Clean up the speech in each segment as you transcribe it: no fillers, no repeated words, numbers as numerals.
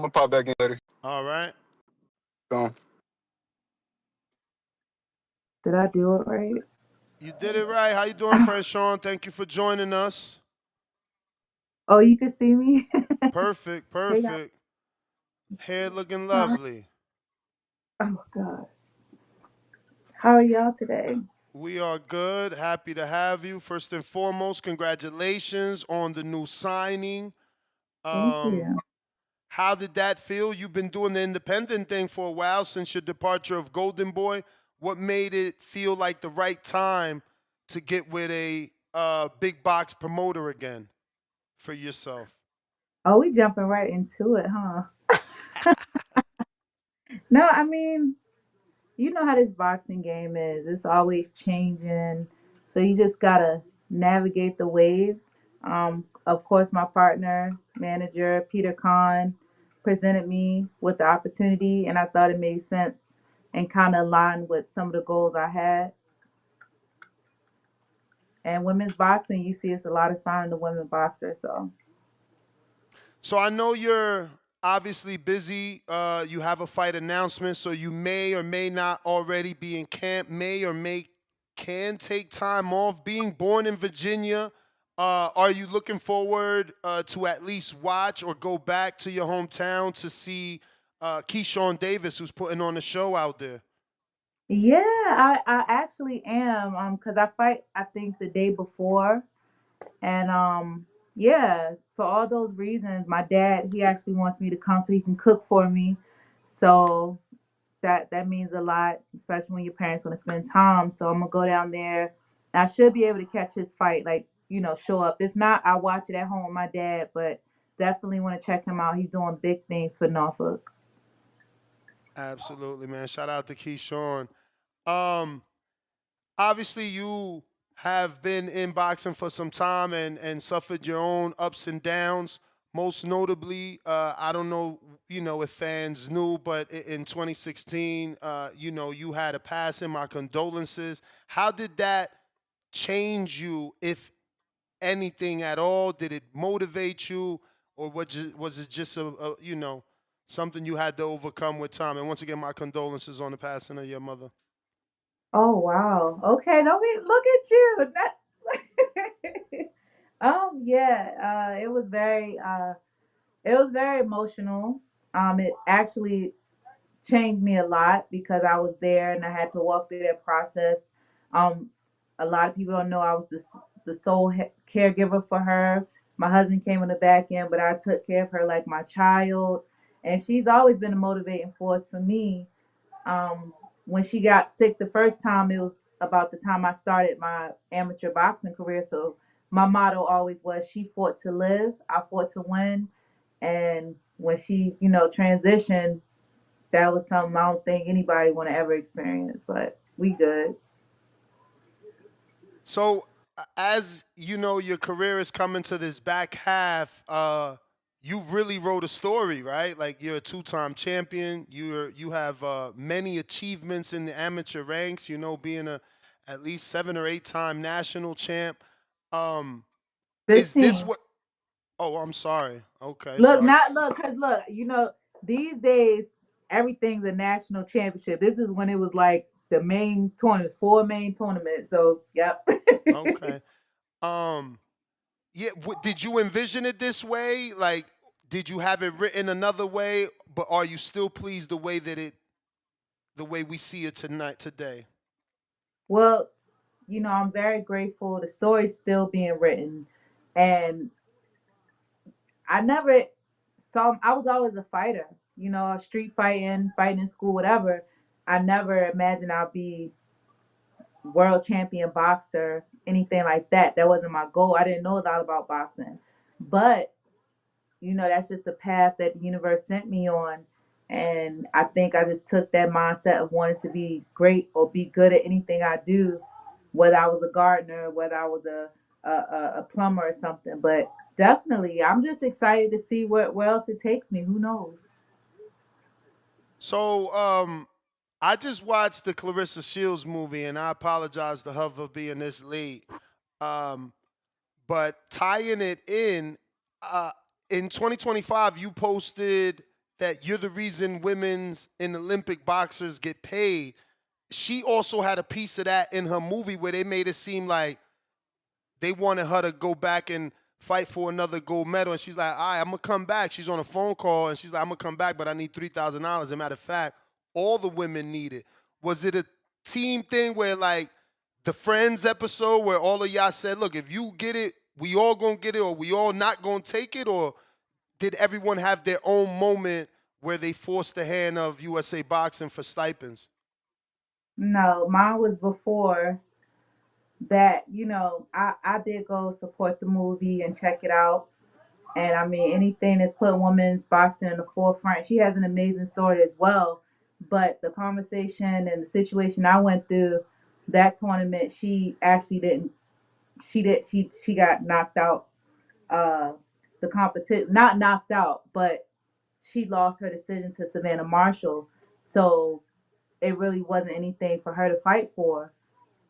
gonna pop back in later. All right. So, Did I do it right? You did it right. How you doing, Franchon? Thank you for joining us. Oh, you can see me? Perfect, Hey, guys. perfect. Hair looking Huh? lovely. Oh, God. How are y'all today? We are good. Happy to have you. First and foremost, congratulations on the new signing. Thank Um, you. how did that feel? You've been doing the independent thing for a while since your departure of Golden Boy. What made it feel like the right time to get with a big box promoter again for yourself? Oh, we jumping right into it, huh? No, I mean, you know how this boxing game is. It's always changing. So you just gotta navigate the waves. Of course, my partner, manager, Peter Kahn, presented me with the opportunity, and I thought it made sense and kind of aligned with some of the goals I had. And women's boxing, you see, it's a lot of signing the women boxers. So, So I know you're obviously busy. You have a fight announcement, so you may or may not already be in camp. May or may can take time off. Being born in Virginia, are you looking forward to at least watch or go back to your hometown to see Keyshawn Davis, who's putting on a show out there? yeah, I actually am. Cause I fight, I think the day before. And yeah, for all those reasons, my dad he actually wants me to come so he can cook for me. So that means a lot, especially when your parents want to spend time. So I'm gonna go down there. I should be able to catch his fight, like show up. If not, I'll watch it at home with my dad. But definitely want to check him out. He's doing big things for Norfolk. Absolutely, man. Shout out to Keyshawn. Um, Obviously you have been in boxing for some time and suffered your own ups and downs. Most notably, I don't know, if fans knew, but in 2016, you had a passing. My condolences. How did that change you, if anything at all? Did it motivate you, or was it just something you had to overcome with time? And once again, my condolences on the passing of your mother. Oh wow. Okay, don't be look at you. Yeah, it was very emotional. It actually changed me a lot because I was there and I had to walk through that process. Um, a lot of people don't know I was the sole caregiver for her. My husband came in the back end, but I took care of her like my child, and she's always been a motivating force for me. When she got sick the first time, it was about the time I started my amateur boxing career. So my motto always was, "She fought to live, I fought to win." And when she, transitioned, that was something I don't think anybody want to ever experience. But we good. So, as you know, your career is coming to this back half. You really wrote a story, right? Like, you're a two-time champion. You have many achievements in the amateur ranks. Being a at least 7 or 8 time national champ. Um, is this 15. what? Oh, I'm sorry. Okay, Look, sorry. not look, cause look, these days everything's a national championship. This is when it was like the main tournament, four main tournaments. So, yep. Okay. Um, Yeah, did you envision it this way? Like, did you have it written another way? But are you still pleased the way we see it tonight, today? Well, I'm very grateful. The story's still being written, and I never saw. I was always a fighter. Street fighting, fighting in school, whatever. I never imagined I'd be world champion boxer, anything like that. That wasn't my goal. I didn't know a lot about boxing, but that's just the path that the universe sent me on. And I think I just took that mindset of wanting to be great or be good at anything I do, whether I was a gardener, whether I was a plumber or something. But definitely, I'm just excited to see where else it takes me. Who knows? So, I just watched the Clarissa Shields movie, and I apologize to her for being this late. Um, but tying it in 2025, you posted that you're the reason women's in Olympic boxers get paid. She also had a piece of that in her movie where they made it seem like they wanted her to go back and fight for another gold medal. And she's like, all right, I'm going to come back. She's on a phone call, and she's like, I'm going to come back, but I need $3,000. As a matter of fact, all the women need it. Was it a team thing where, like, the Friends episode where all of y'all said, look, if you get it, we all going to get it, or we all not going to take it? Or did everyone have their own moment where they forced the hand of USA Boxing for stipends? No, mine was before that. I did go support the movie and check it out. And I mean, anything that's put women's boxing in the forefront. She has an amazing story as well. But the conversation and the situation I went through that tournament, she actually didn't. She got knocked out. Uh, the competition, not knocked out, but she lost her decision to Savannah Marshall. So it really wasn't anything for her to fight for.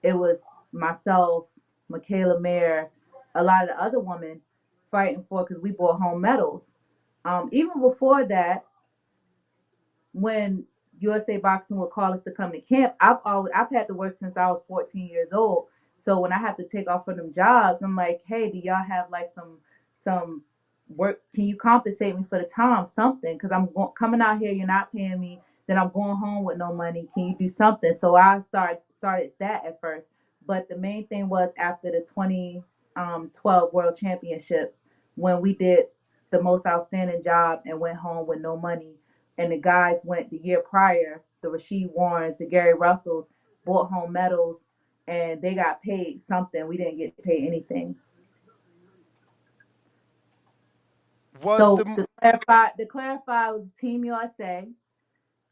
It was myself, Michaela Mayer, a lot of the other women fighting for because we brought home medals. Even before that, when USA Boxing would call us to come to camp, I've had to work since I was 14 years old. So when I have to take off from them jobs, I'm like, hey, do y'all have like some work? Can you compensate me for the time? Something, because coming out here, you're not paying me. Then I'm going home with no money. Can you do something? So I started that at first. But the main thing was after the 2012 World Championships when we did the most outstanding job and went home with no money, and the guys went the year prior, the Rasheed Warrens, the Gary Russells, brought home medals, and they got paid something. We didn't get paid anything. Was So the to clarify, it was Team USA.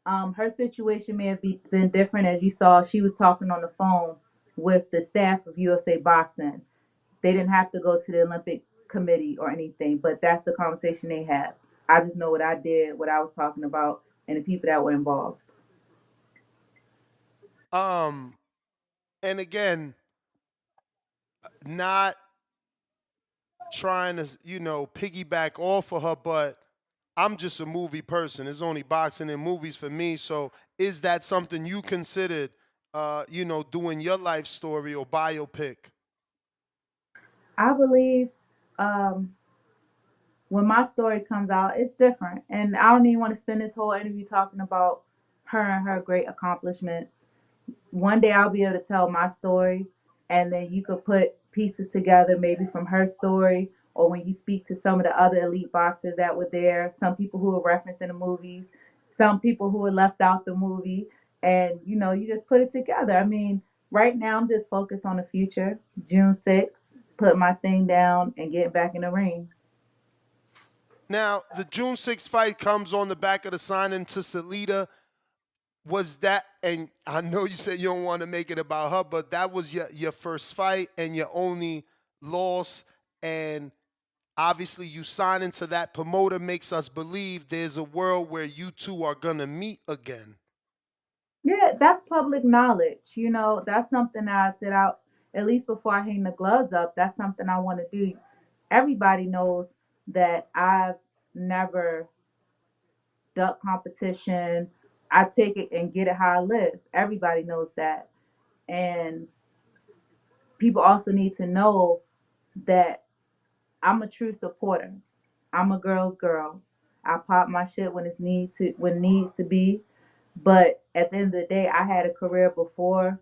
Her situation may have been different. As you saw, she was talking on the phone with the staff of USA Boxing. They didn't have to go to the Olympic committee or anything, but that's the conversation they had. I just know what I did, what I was talking about, and the people that were involved. um and again, not trying to, piggyback off of her, but I'm just a movie person. There's only boxing and movies for me. So is that something you considered, doing your life story or biopic? I believe um, when my story comes out, it's different. And I don't even want to spend this whole interview talking about her and her great accomplishments. One day I'll be able to tell my story, and then you could put pieces together, maybe from her story, or when you speak to some of the other elite boxers that were there, some people who were referenced in the movies, some people who were left out the movie, and you just put it together. I mean, right now I'm just focused on the future. June 6th, put my thing down and get back in the ring. Now, the June 6th fight comes on the back of the signing to Salida. Was that, and I know you said you don't want to make it about her, but that was your first fight and your only loss. And obviously, you signing to that promoter makes us believe there's a world where you two are going to meet again. Yeah, that's public knowledge. That's something that I set out, at least before I hang the gloves up. That's something I want to do. Everybody knows that I've never ducked competition. I take it and get it how I live. Everybody knows that. And people also need to know that I'm a true supporter. I'm a girl's girl. I pop my shit when it needs to be. But at the end of the day, I had a career before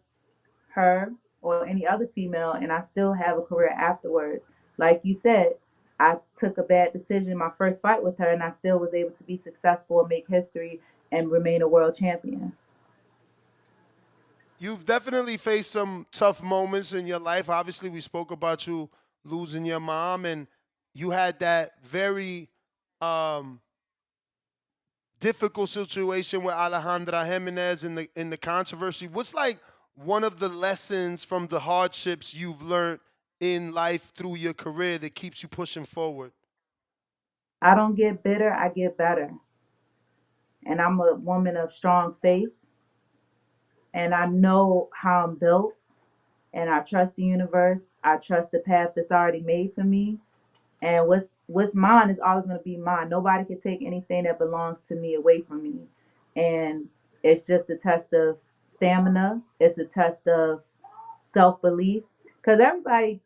her or any other female, and I still have a career afterwards. Like you said, I took a bad decision in my first fight with her, and I still was able to be successful and make history and remain a world champion. You've definitely faced some tough moments in your life. Obviously, we spoke about you losing your mom, and you had that very um, difficult situation with Alejandra Jimenez in the controversy. What's like one of the lessons from the hardships you've learned in life through your career that keeps you pushing forward? I don't get bitter, I get better. And I'm a woman of strong faith, and I know how I'm built, and I trust the universe. I trust the path that's already made for me. And what's mine is always going to be mine. Nobody can take anything that belongs to me away from me. And it's just a test of stamina. It's a test of self belief. Because everybody,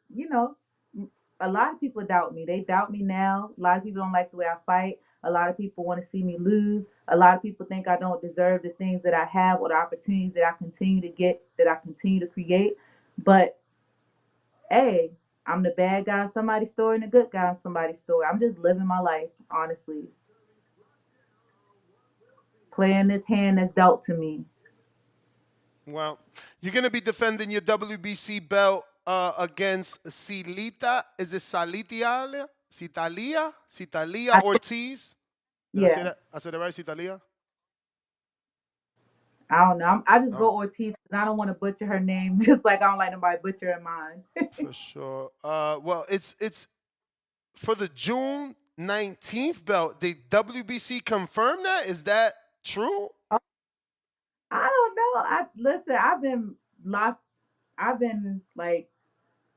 a lot of people doubt me. They doubt me now. A lot of people don't like the way I fight. A lot of people want to see me lose. A lot of people think I don't deserve the things that I have or the opportunities that I continue to get, that I continue to create. But hey, I'm the bad guy in somebody's story and the good guy in somebody's story. I'm just living my life, honestly. Playing this hand that's dealt to me. Well, you're gonna be defending your WBC belt against Silita. Is it Salitialia? Citalia I, Ortiz? Did I say yeah, that? I said it right, Citalia? I don't know. I just Oh, go Ortiz because I don't want to butcher her name, just like I don't like nobody butchering mine. for sure. Well, it's for the June 19th belt. The WBC confirmed that. Is that true? I don't know. I listen. I've been locked. I've been like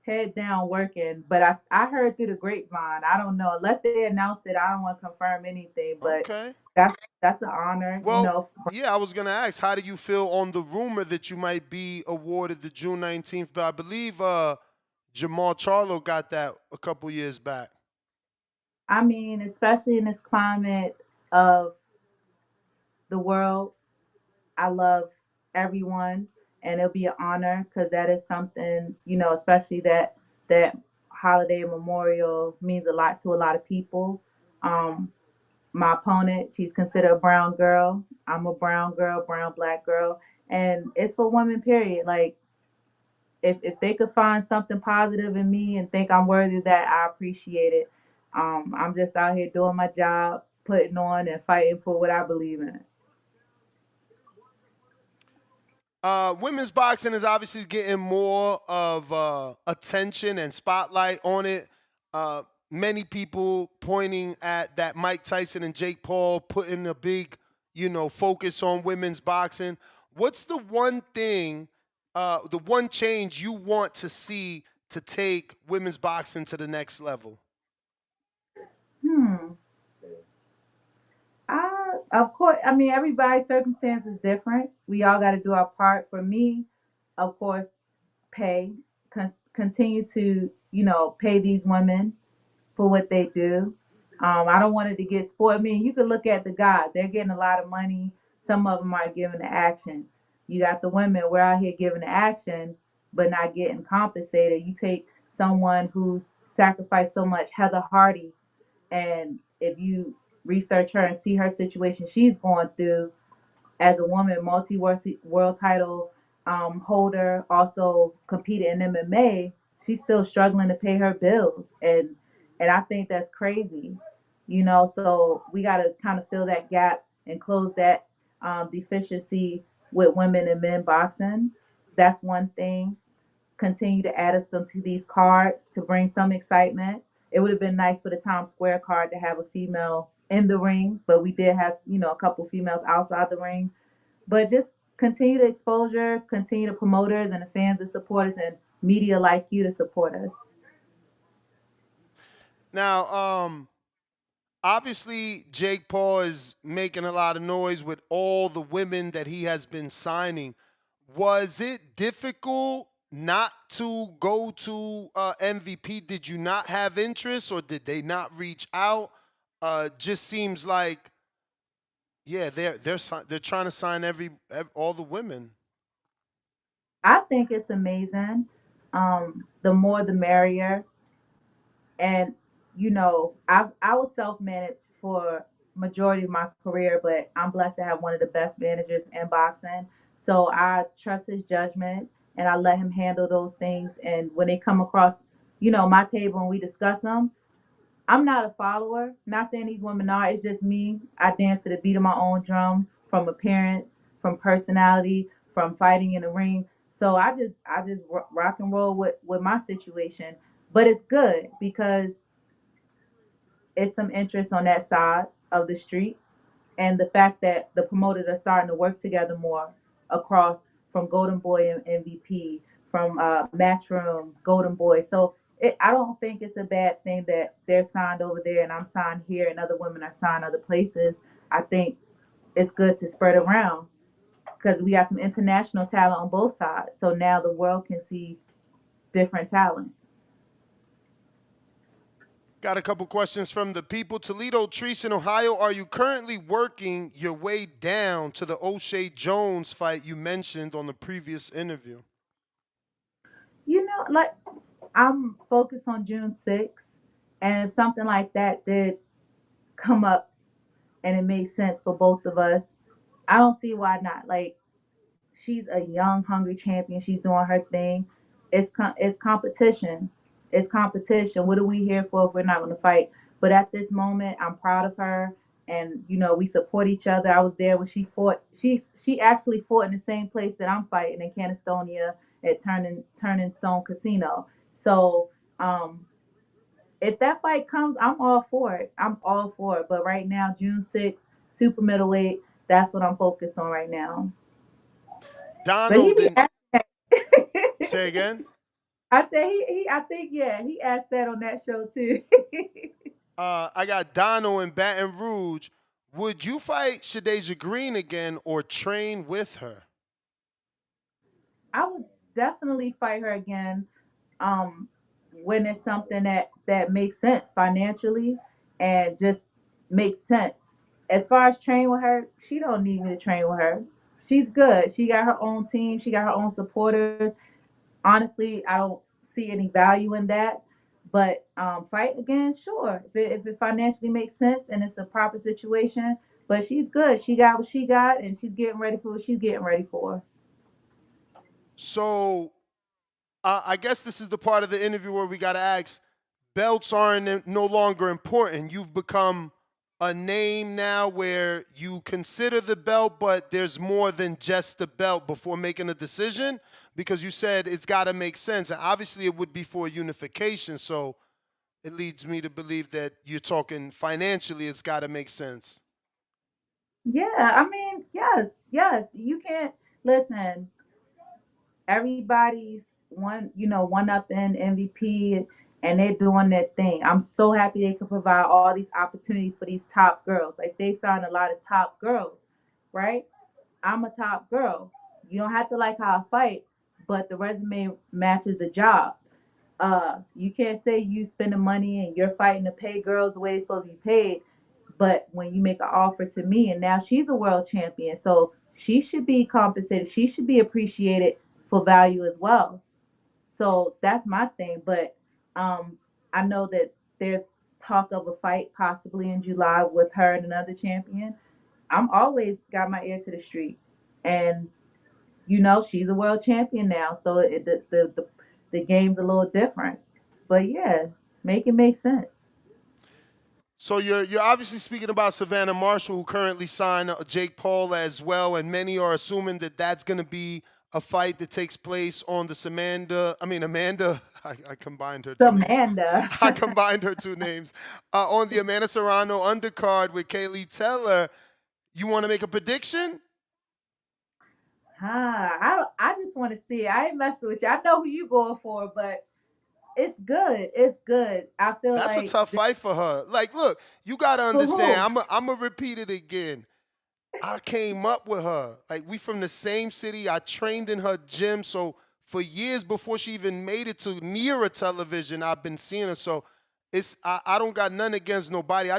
head down working, but I heard through the grapevine. I don't know unless they announce it. I don't want to confirm anything, but Okay. that's an honor, Well, yeah, I was gonna ask, how do you feel on the rumor that you might be awarded the June 19th? But I believe Jamal Charlo got that a couple years back. I mean, especially in this climate of the world, I love everyone, and it'll be an honor because that is something, especially that holiday memorial means a lot to a lot of people. Um, my opponent, she's considered a brown girl. I'm a brown girl, brown black girl, and it's for women. Period. Like if they could find something positive in me and think I'm worthy of that, I appreciate it. I'm just out here doing my job, putting on and fighting for what I believe in. Women's boxing is obviously getting more of attention and spotlight on it. Uh, Many people pointing at that Mike Tyson and Jake Paul putting a big, focus on women's boxing. What's the one thing, the one change you want to see to take women's boxing to the next level? Hmm. Of course, I mean, everybody's circumstance is different. We all got to do our part. For me, of course, pay, continue to, pay these women for what they do. I don't want it to get spoiled. I mean, you could look at the guys; they're getting a lot of money. Some of them are giving the action. You got the women; we're out here giving the action, but not getting compensated. You take someone who's sacrificed so much, Heather Hardy, and if you research her and see her situation she's going through, as a woman, multi-world title holder, also competed in MMA, she's still struggling to pay her bills, and I think that's crazy, So we got to kind of fill that gap and close that deficiency with women and men boxing. That's one thing. Continue to add us some to these cards to bring some excitement. It would have been nice for the Times Square card to have a female in the ring, but we did have, a couple females outside the ring. But just continue the exposure, continue the promoters and the fans to support us, and media like you to support us. Now, obviously, Jake Paul is making a lot of noise with all the women that he has been signing. Was it difficult not to go to MVP? Did you not have interest, or did they not reach out? Just seems like, yeah, they're trying to sign all the women. I think it's amazing. The more the merrier. And I was self-managed for majority of my career, but I'm blessed to have one of the best managers in boxing. So I trust his judgment and I let him handle those things. And when they come across, my table and we discuss them, I'm not a follower. Not saying these women are. It's just me. I dance to the beat of my own drum, from appearance, from personality, from fighting in the ring. So I just rock and roll with my situation. But it's good because it's some interest on that side of the street, and the fact that the promoters are starting to work together more across from Golden Boy and MVP, from Matchroom, Golden Boy. So I don't think it's a bad thing that they're signed over there and I'm signed here and other women are signed other places. I think it's good to spread around because we got some international talent on both sides. So now the world can see different talent. Got a couple questions from the people. Toledo, Treese in Ohio, are you currently working your way down to the O'Shea Jones fight you mentioned on the previous interview? Like I'm focused on June 6th, and if something like that did come up and it made sense for both of us, I don't see why not. Like she's a young, hungry champion. She's doing her thing. It's competition. It's competition. What are we here for if we're not going to fight? But at this moment, I'm proud of her, and we support each other. I was there when she fought. She actually fought in the same place that I'm fighting in Canistonia at Turning Stone Casino. So um, if that fight comes, I'm all for it. I'm all for it. But right now, June 6th, super middleweight. That's what I'm focused on right now. But he Donald, be then asking. say again. I said I think yeah, he asked that on that show too. I got Donald in Baton Rouge. Would you fight Shadeja Green again or train with her? I would definitely fight her again. Um, when it's something that makes sense financially and just makes sense. As far as train with her, she don't need me to train with her. She's good. She got her own team. She got her own supporters. Honestly, I don't see any value in that. But fight again, sure. If it financially makes sense and it's a proper situation, but she's good. She got what she got, and she's getting ready for what she's getting ready for. So I guess this is the part of the interview where we got to ask, belts aren't no longer important. You've become a name now where you consider the belt, but there's more than just the belt before making a decision, because you said it's got to make sense. And obviously it would be for unification. So it leads me to believe that you're talking financially, it's got to make sense. Yeah, I mean, yes, yes. You can't listen. Everybody's one up in MVP, and they're doing their thing. I'm so happy they can provide all these opportunities for these top girls. Like they signed a lot of top girls, right? I'm a top girl. You don't have to like how I fight, but the resume matches the job. You can't say you spending money and you're fighting to pay girls the way they're supposed to be paid, but when you make an offer to me and now she's a world champion, so she should be compensated. She should be appreciated for value as well. So that's my thing. But um, I know that there's talk of a fight possibly in July with her and another champion. I'm always got my ear to the street, and she's a world champion now, so the game's a little different. But yeah, make it make sense. So you're obviously speaking about Savannah Marshall, who currently signed Jake Paul as well, and many are assuming that that's going to be a fight that takes place on the Amanda. I combined her two names. Amanda. I combined her two names on the Amanda Serrano undercard with Kaylee Teller. You want to make a prediction? I just want to see it. I ain't messing with you. I know who you going for, but it's good. It's good. I feel That's a like tough fight for her. Like, look, you got to for understand. who? I'm going to repeat it again. I came up with her. Like, we from the same city. I trained in her gym. So for years before she even made it to near a television, I've been seeing her. So I don't got nothing against nobody.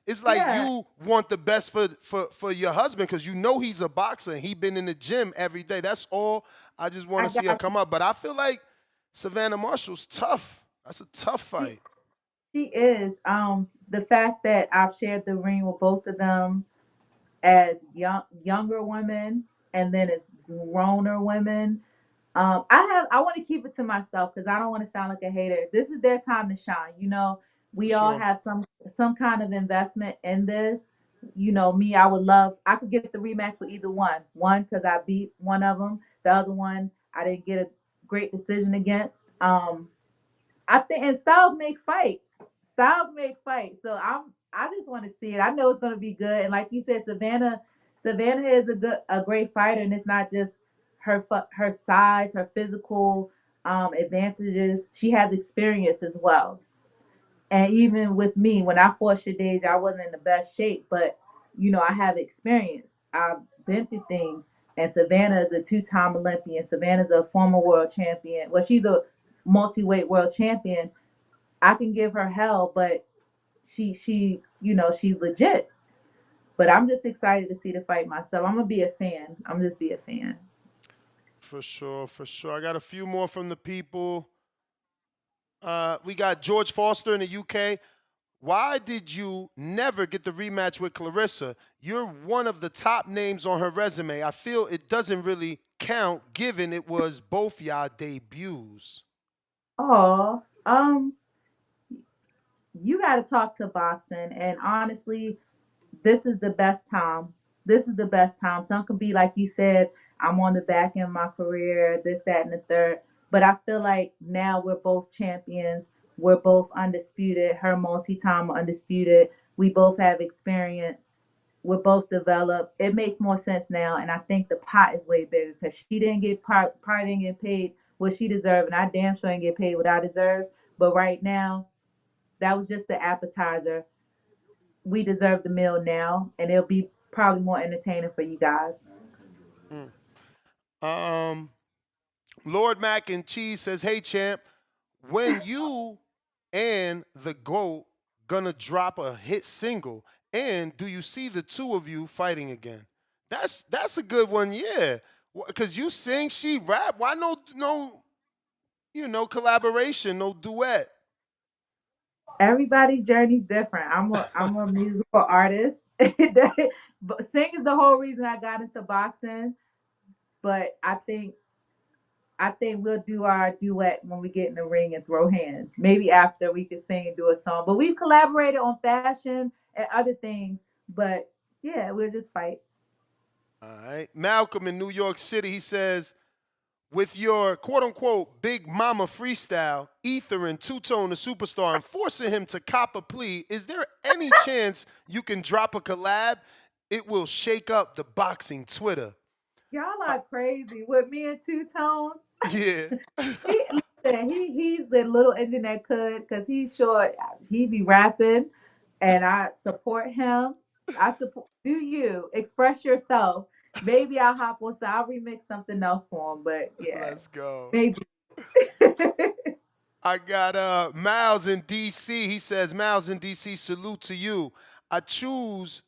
It's like Yeah, you want the best for your husband, because you know he's a boxer. He been in the gym every day. That's all. I just want I to see her got come up. But I feel like Savannah Marshall's tough. That's a tough you. fight. She is. The fact that I've shared the ring with both of them as younger women, and then as growner women. I want to keep it to myself because I don't want to sound like a hater. This is their time to shine. For We all sure. have some kind of investment in this. Me, I could get the rematch with either one. One because I beat one of them. The other one I didn't get a great decision against. I think and styles make fights. Styles make fights. So I just want to see it. I know it's going to be good. And like you said, Savannah is a great fighter, and it's not just her size, her physical. advantages. She has experience as well. And even with me, when I fought Shadej, I wasn't in the best shape, but I have experience. I've been through things. And Savannah is a two-time Olympian. Savannah's a former world champion. Well, she's a multi-weight world champion. I can give her hell, but she's legit. But I'm just excited to see the fight myself. I'm gonna be a fan. I'm just be a fan. For sure, for sure. I got a few more from the people. We got George Foster in the UK. Why did you never get the rematch with Clarissa? You're one of the top names on her resume. I feel it doesn't really count given it was both y'all debuts. Oh, you got to talk to boxing, and honestly, this is the best time. This is the best time. Some can be like you said, I'm on the back end of my career, this, that, and the third. But I feel like now we're both champions. We're both undisputed. Her multi-time undisputed. We both have experience. We're both developed. It makes more sense now, and I think the pot is way bigger because she didn't get probably didn't get paid what she deserved, and I damn sure didn't get paid what I deserve. But right now, that was just the appetizer. We deserve the meal now, and it'll be probably more entertaining for you guys. Mm. Um, Lord Mac and Cheese says, "Hey champ, when you and the GOAT gonna drop a hit single, and do you see the two of you fighting again?" That's a good one, yeah. Cause you sing, she rap. Why no collaboration, no duet? Everybody's journey's different. I'm a musical artist. But sing is the whole reason I got into boxing. But I think we'll do our duet when we get in the ring and throw hands. Maybe after we can sing and do a song. But we've collaborated on fashion and other things. But yeah, we'll just fight. All right. Malcolm in New York City, he says, with your quote unquote big mama freestyle, Ether and Two Tone the superstar, and forcing him to cop a plea, is there any chance you can drop a collab? It will shake up the boxing Twitter. Y'all Uh, are crazy with me and Two Tone. yeah. He listen, he's the little engine that could, because he's short. He be rapping, and I support him. I support. Do you express yourself? Maybe I'll hop on. So I'll remix something else for him. But yeah, Let's go. maybe. I got Miles in DC. He says, Miles in DC, salute to you. I chose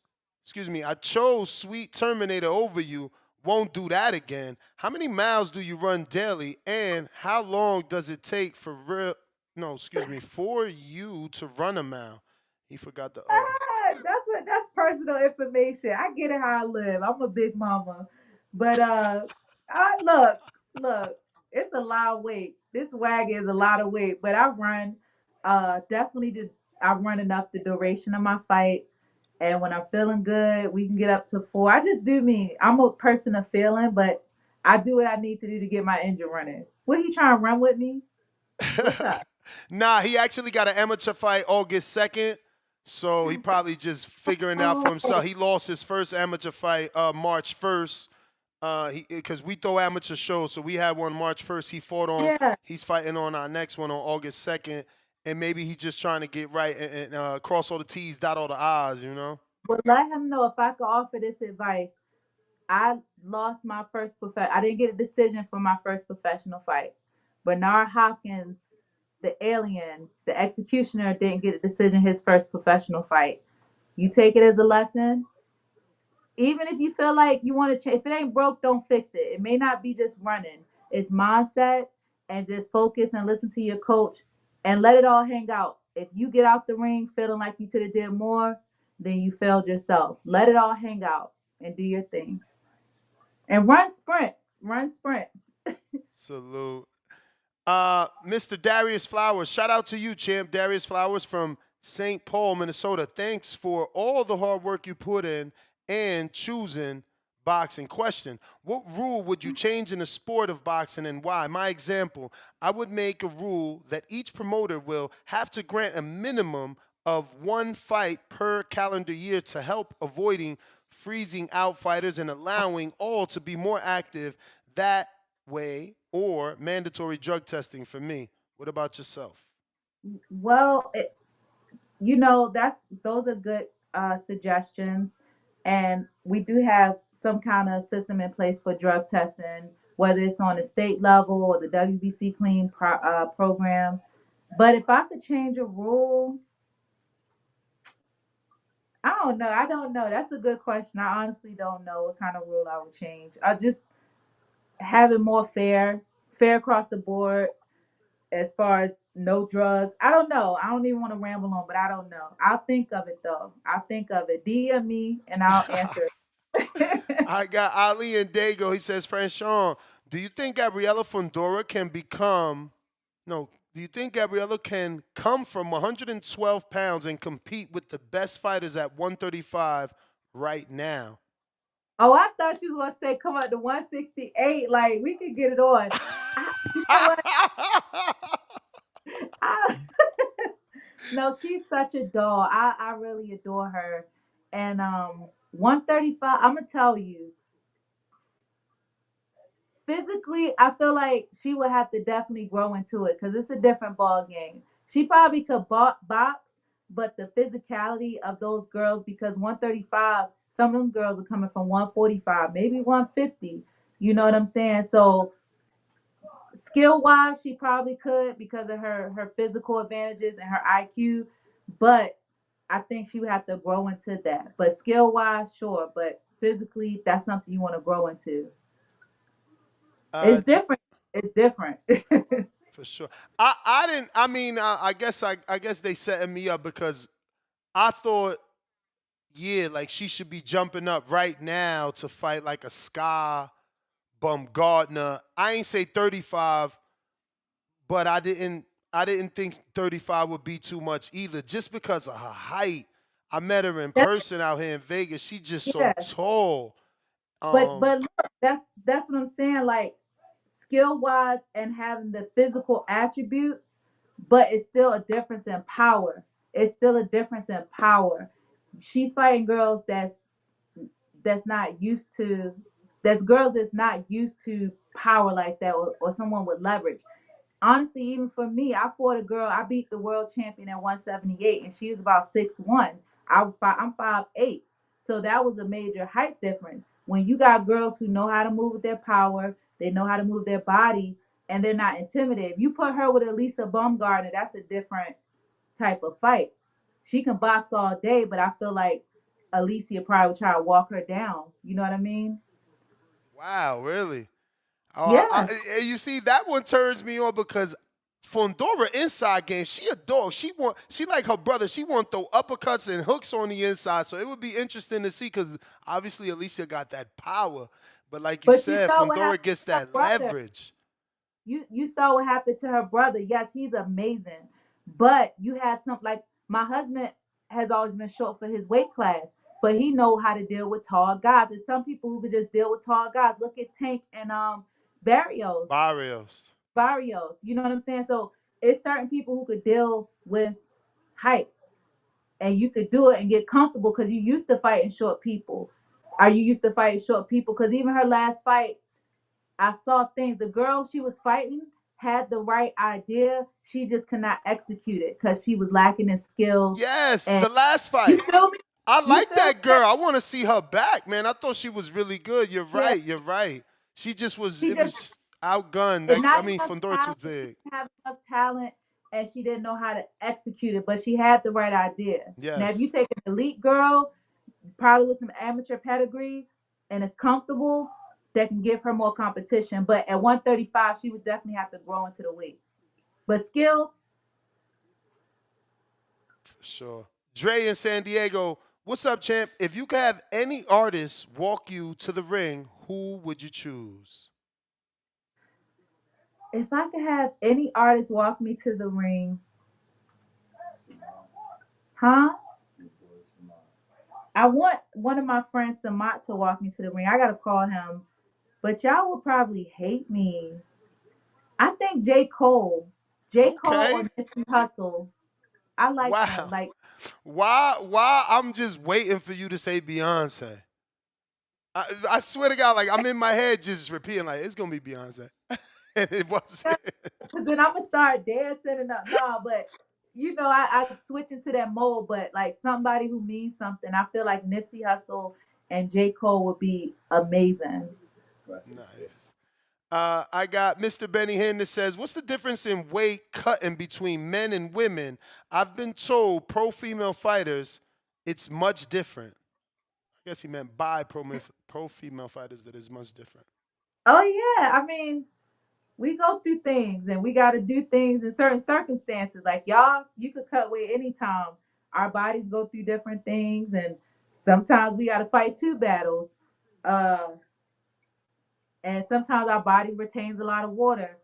Sweet Terminator over you. Won't do that again. How many miles do you run daily? And how long does it take for you to run a mile? He forgot the O. That's personal information. I get it how I live. I'm a big mama, but I look. It's a lot of weight. This wagon is a lot of weight, but I run. Definitely, I run enough the duration of my fight, and when I'm feeling good, we can get up to 4. I just do me. I'm a person of feeling, but I do what I need to do to get my engine running. What he trying to run with me? What's up? Nah, he actually got an amateur fight August 2nd. So he probably just figuring it out for Oh, himself. He lost his first amateur fight March 1st. Because we throw amateur shows, so we had one March 1st. He fought on. yeah. He's fighting on our next one on August 2nd, and maybe he's just trying to get right and cross all the T's, dot all the I's. You know. But let him know if I could offer this advice. I lost my first I didn't get a decision for my first professional fight. Bernard Hopkins, the alien, the executioner, didn't get a decision his first professional fight. You take it as a lesson. Even if you feel like you want to change, if it ain't broke, don't fix it. It may not be just running. It's mindset, and just focus and listen to your coach and let it all hang out. If you get out the ring feeling like you could have did more, then you failed yourself. Let it all hang out and do your thing. And run sprints. Run sprints. Salute. Mr. Darius Flowers, shout out to you, champ. Darius Flowers from St. Paul, Minnesota. Thanks for all the hard work you put in and choosing boxing. Question: what rule would you change in the sport of boxing and why? My example: I would make a rule that each promoter will have to grant a minimum of one fight per calendar year to help avoiding freezing out fighters and allowing all to be more active. That way or mandatory drug testing for me. What about yourself? Well, that's those are good suggestions, and we do have some kind of system in place for drug testing, whether it's on the state level or the WBC Clean program. But if I could change a rule, I don't know. I don't know. That's a good question. I honestly don't know what kind of rule I would change. I just have it more fair across the board as far as no drugs. I don't know. I don't even want to ramble on, but I don't know. I'll think of it though. I'll think of it. DM me and I'll answer it. I got Ali and Dago. He says, Franchon, do you think Gabriela Fundora can become, no, do you think Gabriela can come from 112 pounds and compete with the best fighters at 135 right now? Oh, I thought you was gonna say come up to 168. Like we could get it on. You know what? I, no, she's such a doll. I really adore her. And 135. I'm gonna tell you, physically, I feel like she would have to definitely grow into it because it's a different ball game. She probably could box, but the physicality of those girls, because 135, some of them girls are coming from 145, maybe 150. You know what I'm saying? So skill wise, she probably could because of her physical advantages and her IQ, but I think she would have to grow into that. But skill wise, sure, but physically, that's something you want to grow into. uh, It's different. It's different. for sure. I didn't, I mean, I guess they setting me up because I thought, yeah, like she should be jumping up right now to fight like a Sky Bumgardner. I ain't say 35, but I didn't think 35 would be too much either, just because of her height. I met her in That- person out here in Vegas. She just so yeah, tall. but look, that's what I'm saying. Like skill wise and having the physical attributes, but it's still a difference in power. It's still a difference in power. She's fighting girls that's not used to that's girls that's not used to power like that, or someone with leverage. Honestly, even for me, I fought a girl. I beat the world champion at 178, and she was about 6'1". I'm 5'8", so that was a major height difference. When you got girls who know how to move with their power, they know how to move their body, and they're not intimidated. If you put her with Elisa Baumgardner, that's a different type of fight. She can box all day, but I feel like Alicia probably would try to walk her down. You know what I mean? Wow, really? Oh, Yeah. you see, that one turns me on because Fondora inside game, she a dog. She like her brother. She want to throw uppercuts and hooks on the inside. So it would be interesting to see because obviously Alicia got that power, but like you But you said, saw what Fondora happened gets to her that brother. leverage. You saw what happened to her brother. Yes, he's amazing. But you have some, like my husband has always been short for his weight class, but he know how to deal with tall guys. There's some people who could just deal with tall guys. Look at Tank and Barrios. Barrios. Barrios. You know what I'm saying? So it's certain people who could deal with height, and you could do it and get comfortable because you used to fighting short people. Are you used to fighting short people? Because even her last fight, I saw things. The girl she was fighting had the right idea. She just could not execute it because she was lacking in skill. Yes, And the last you fight. feel me? I You like feel me? that girl. I want to see her back, man. I thought she was really good. You're Yeah. right. You're right. She just was. She It just was outgunned. did Like I not mean, enough Fondora too talent. She big. didn't have enough talent, and she didn't know how to execute it. But she had the right idea. Now, if you Yes. take an elite girl, probably with some amateur pedigree, and is comfortable, that can give her more competition. But at 135, she would definitely have to grow into the weight. But skills, For sure. Dre in San Diego. What's up, champ? If you could have any artist walk you to the ring, who would you choose? if I could have any artist walk me to the ring, huh? I want one of my friends, Samat, to walk me to the ring. I gotta call him, but y'all would probably hate me. I think J. Cole, J. Cole or Okay. Nipsey Hussle. I like them. Wow. Like Why? I'm just waiting for you to say Beyonce. I swear to God, like I'm in my head just repeating like it's gonna be Beyonce, and it wasn't. Cause then I'm gonna start dancing and no, but I switch into that mode. But like somebody who means something, I feel like Nipsey Hussle and J. Cole would be amazing. Nice. I got Mr. Benny Hinn that says, "What's the difference in weight cutting between men and women? I've been told pro female fighters, it's much different." I guess he meant by pro female fighters that is much different. Oh yeah, I mean, we go through things and we got to do things in certain circumstances. Like y'all, you could cut weight anytime. Our bodies go through different things, and sometimes we got to fight two battles. Uh, and sometimes our body retains a lot of water.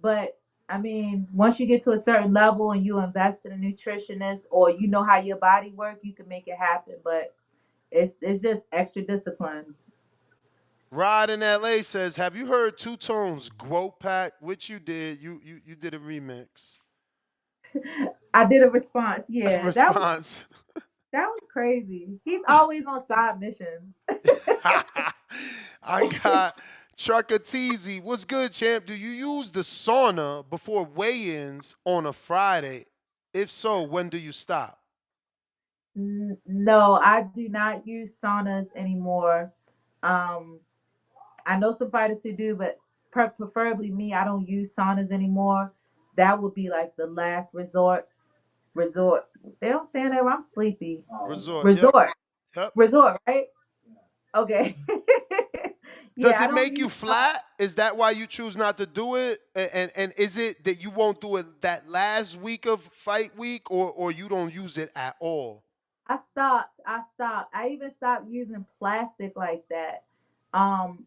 But I mean, once you get to a certain level and you invest in a nutritionist or you know how your body works, you can make it happen. But it's just extra discipline. Rod in LA says, "Have you heard Two Tones Guo Pack?" Which you did. You did a remix. I did a response. Yeah, Response. that was crazy. He's always on side missions. I got Trucker Teasy. What's good, champ? Do you use the sauna before weigh-ins on a Friday? If so, when do you stop? No, I do not use saunas anymore. Um, I know some fighters who do, but preferably me, I don't use saunas anymore. That would be like the last resort. Resort. They don't say that. I'm sleepy. Resort. Yep. Resort. Yep. Resort. Right. Okay. Does Yeah, I it don't make you use. flat? Is that why you choose not to do it? And is it that you won't do it that last week of fight week, or you don't use it at all? I stopped. I stopped. I even stopped using plastic like that. Um,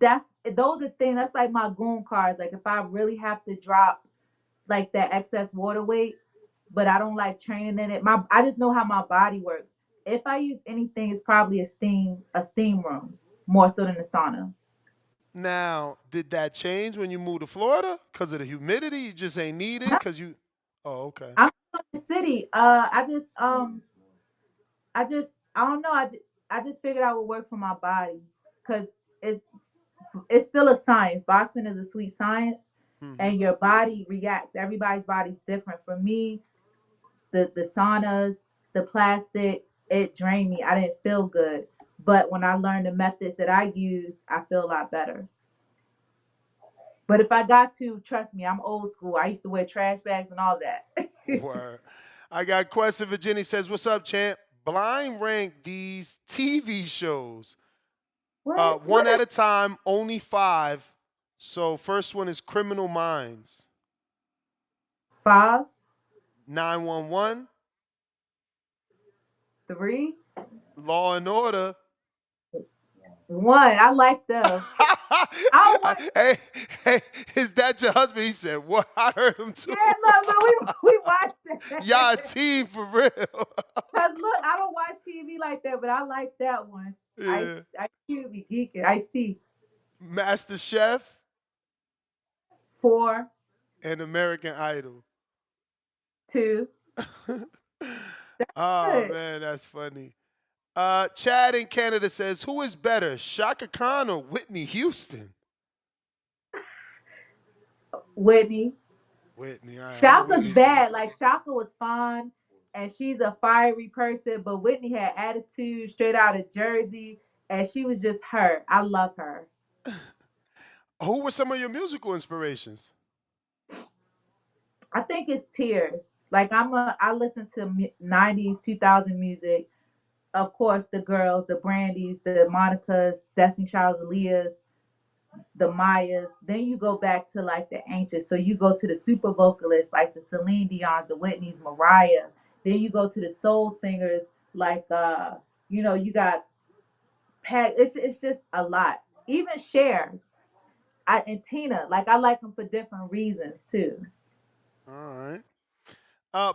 that's those are things. That's like my goon cards. Like if I really have to drop like that excess water weight, but I don't like training in it. I just know how my body works. If I use anything, it's probably a steam room more so than a sauna. Now, did that change when you moved to Florida? Because of the humidity? You just ain't need it? No, Because you. Oh, okay. I'm still in the city. I don't know. I just figured I would work for my body because it's it's still a science. Boxing is a sweet science, Hmm. and your body reacts. Everybody's body's different. For me, the saunas, the plastic, it drained me. I didn't feel good. But when I learned the methods that I use, I feel a lot better. But if I got to, trust me, I'm old school. I used to wear trash bags and all that. Word. I got question. Virginia says, "What's up, champ? Blind rank these TV shows. What? One What at is a time, only five. So first one is Criminal Minds, five, 911, three, Law and Order." one? I like them. I want. hey, hey, is that your husband? He said, "What?" I heard him too. Yeah, look, we watched Y'all a that. team for real. Cause look, I don't watch TV like that, but I like that one. I Yeah. I be geeking. I see Master Chef four, and American Idol. two. Oh Good. man, that's funny. Chad in Canada says, "Who is better, Shaka Khan or Whitney Houston?" Whitney. Whitney. All right, I'm a Shaka's Whitney fan. bad. Like Shaka was fine, and she's a fiery person, but Whitney had attitude, straight out of Jersey, and she was just her. I love her. Who were some of your musical inspirations? I think it's tears. Like I listen to '90s, 2000 music. Of course, the girls, the Brandys, the Monicas, Destiny Childs, Aaliyahs, the Mayas. Then you go back to like the ancients. So you go to the super vocalists like the Celine Dion's, the Whitney's, Mariah. Then you go to the soul singers like you got Pat. It's just a lot. Even Cher, and Tina. Like I like them for different reasons too. All right.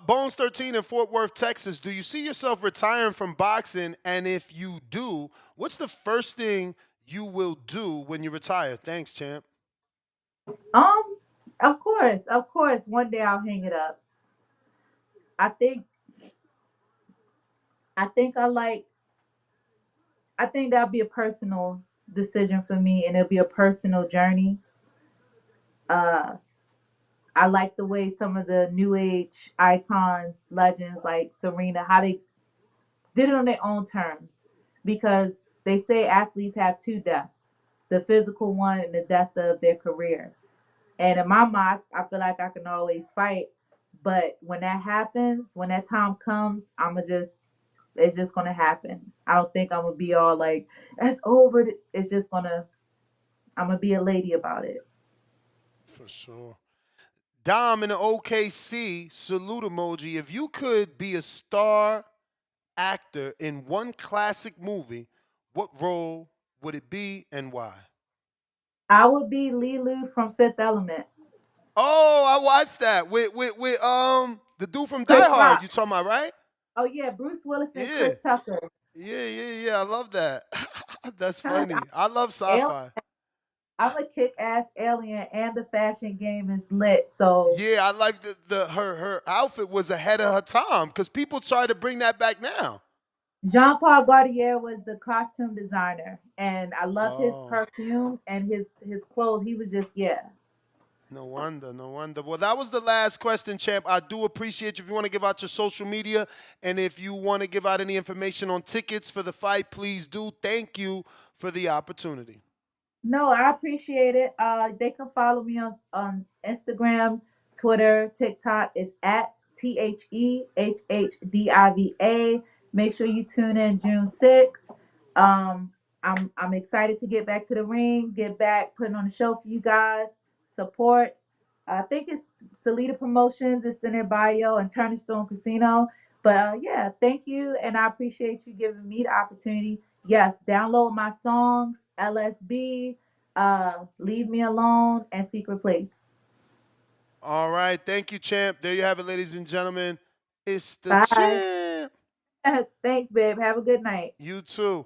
Bones 13 in Fort Worth, Texas. Do you see yourself retiring from boxing? And if you do, what's the first thing you will do when you retire? Thanks, champ. Um, of course, one day I'll hang it up. I think I like I think that'll be a personal decision for me, and it'll be a personal journey. Uh, I like the way some of the new age icons, legends like Serena, how they did it on their own terms, because they say athletes have two deaths: the physical one and the death of their career. And in my mind, I feel like I can always fight, but when that happens, when that time comes, I'ma just it's just gonna happen. I don't think I'm gonna be all like, "It's over." It's just gonna I'm gonna be a lady about it. For sure. Dom in the OKC, salute emoji. If you could be a star actor in one classic movie, what role would it be and why? I would be Lilu from Fifth Element. Oh, I watched that with the dude from Die Chris Hard. Rock. You talking about, right? Oh yeah, Bruce Willis and Yeah. Chris Tucker. Yeah. I love that. That's I'm funny. I love al- sci-fi. I'm a kick-ass alien, and the fashion game is lit. So Yeah, I like the her outfit was ahead of her time because people try to bring that back now. Jean Paul Gaultier was the costume designer, and I love his Oh, perfume and his clothes. He was just yeah. no wonder, no wonder. Well, that was the last question, champ. I do appreciate you. If you want to give out your social media and if you want to give out any information on tickets for the fight, please do. Thank you for the opportunity. No, I appreciate it. They can follow me on Instagram, Twitter, TikTok. It's at THEHHDIVA. Make sure you tune in June 6th. I'm excited to get back to the ring, get back putting on a show for you guys. Support. I think it's Salida Promotions. It's in their bio, and Turning Stone Casino. But yeah, thank you, and I appreciate you giving me the opportunity. Yes, download my songs, LSB, Leave Me Alone, and Secret Place. All right. Thank you, champ. There you have it, ladies and gentlemen. It's the Bye. champ. Thanks, babe. Have a good night. You too.